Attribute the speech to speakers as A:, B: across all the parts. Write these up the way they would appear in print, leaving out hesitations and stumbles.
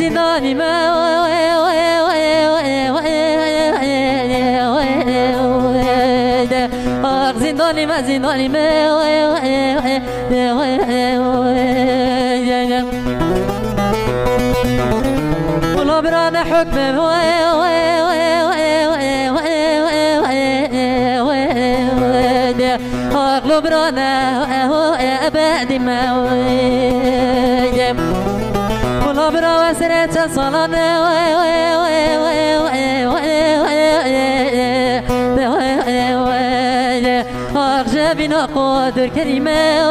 A: زنداني ما زنداني ما زنداني ما والله برانا حكم اغلب برانا ابد ما والله برا وسرت صلانا أخجبنا قادر كريمة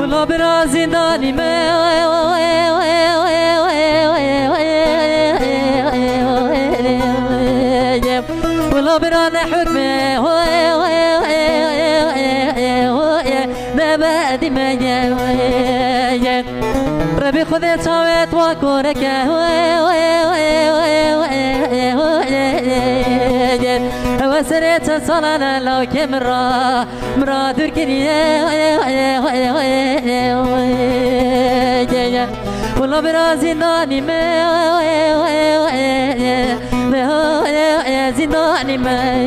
A: والله برا زنداني ما والله برانا حكمه ما بعد ما جاء ربي خذ صوت وكورك وسرت صلانا لو كمرة مرا دركني والله برا زنداني ما زنداني ما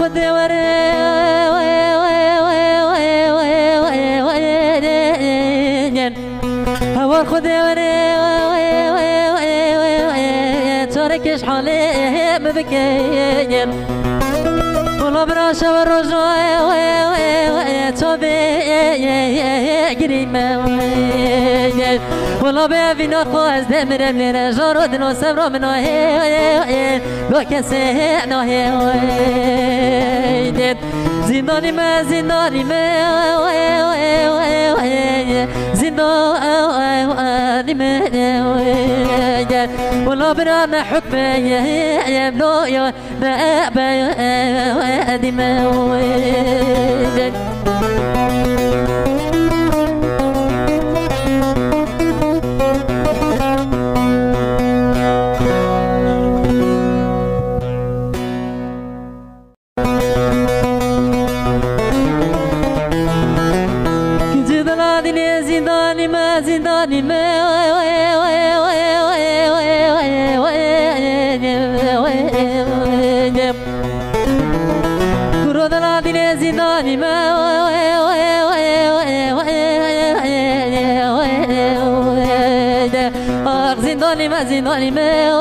A: خذ تركش حالي مبكين والله براشا والرجوع توبي قريمة والله بابي نخوز دمر من جرود وسبر من وكسي زنداني ما زنداني ما زنداني ما والله برانا حكم يا بلو يا بادي ما زنداني ما زنداني ما كرود العدل زنداني ما زنداني ما زنداني ما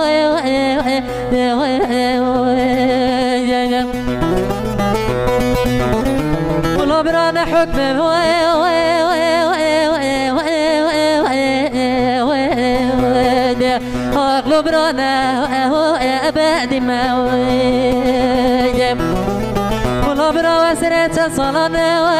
A: والله برانا حكم اغلب رانا ابد ما والله برا وسرت صلانا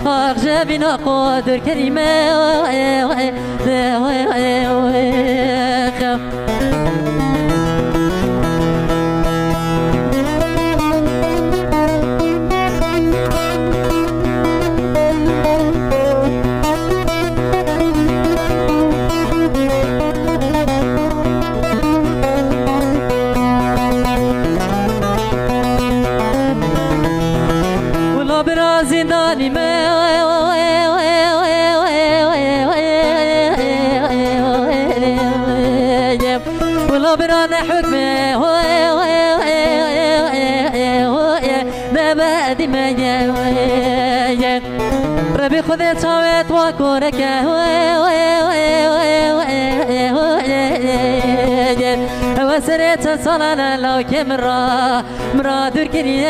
A: اخجبنا قادر كريمه زنداني ما والله برانا حكمه ما بعد ما جاء ربي خذ صوت وكورك وسريت صلانا لو كمرا مرا دركني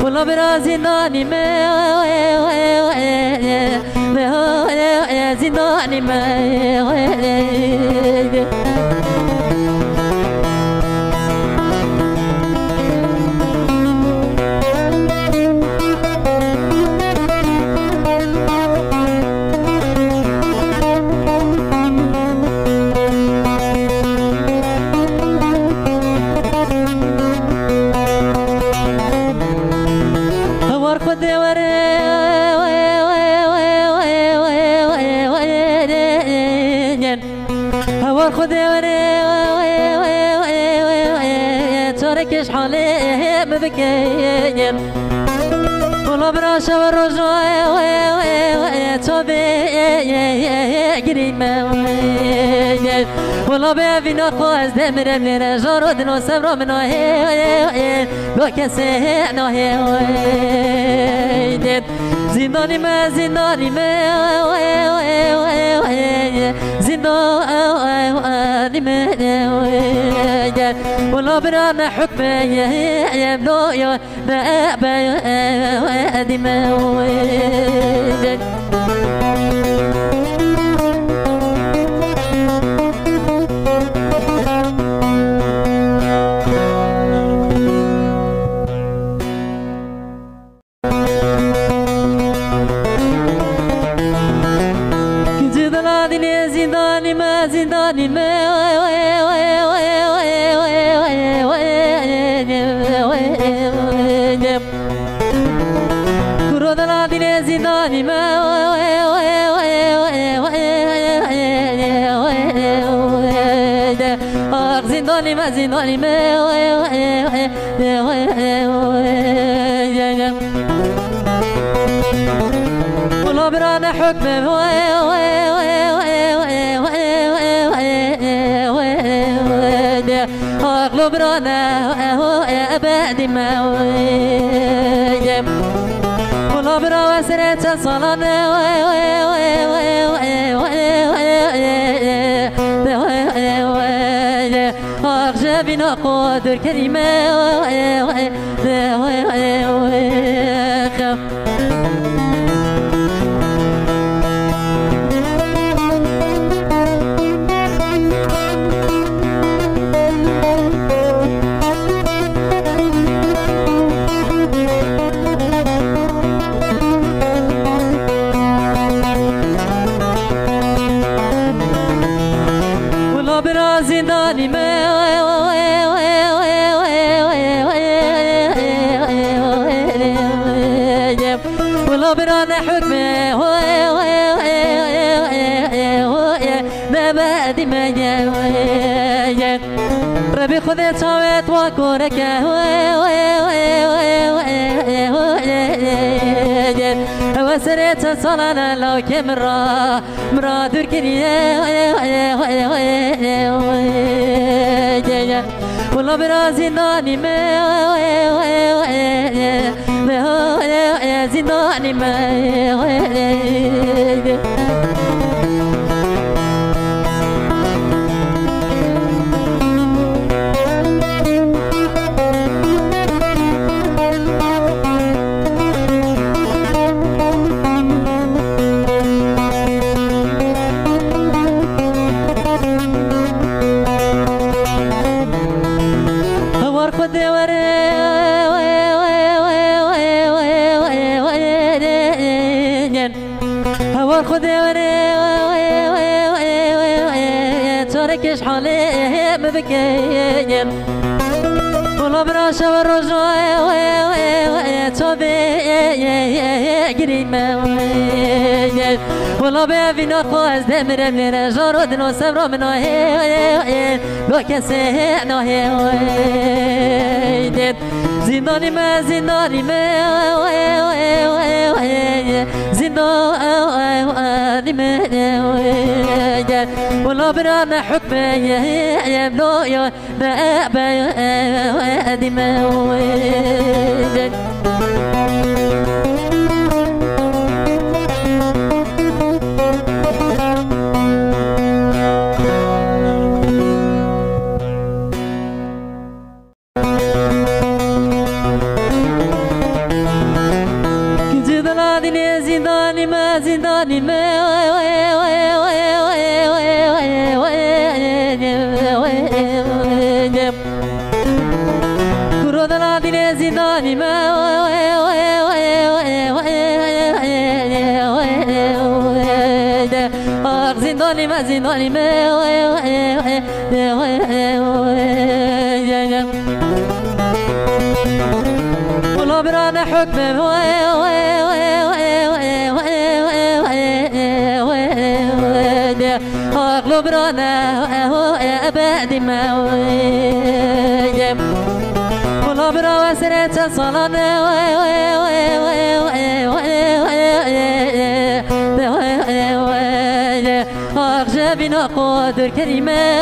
A: والله برازي ناني ما زناني ما تركش حالي مبكين والله براشا والرجوع توبي قريب والله بابي نخواز دمر من جارود وسبرا من لو كسي زنداني ما زنداني ما زنداني ما والله برانا حكمه يبلو يا بابا دموي زنداني ما زنداني ما كرود العدل زنداني ما زنداني ما زنداني ما والله برانا حكمه أغلب رانا أبد ما والله برا وسرت صلانا أغجبنا قدر كلمة زنداني ما والله برانا حكمه ما بعد ما ربي خذ صوت وكورك وسريت صلانا لو كمرا مرا دركني والله برازي ناني ما زنداني ما تركش حالي مبكين والله براشا والرجوع توبي قريب والله بابي نخواز دمر من جارود وسبرا من لو كسي زنداني ما زنداني ما زنداني ما والله برانا حكمه يبلو يا بابا دموي زنداني ما زنداني ما زنداني ما ولا برانا حكم اغلب برانا ابد ما ولا برا وسرت صلانا أرجى بنا قدر كريمة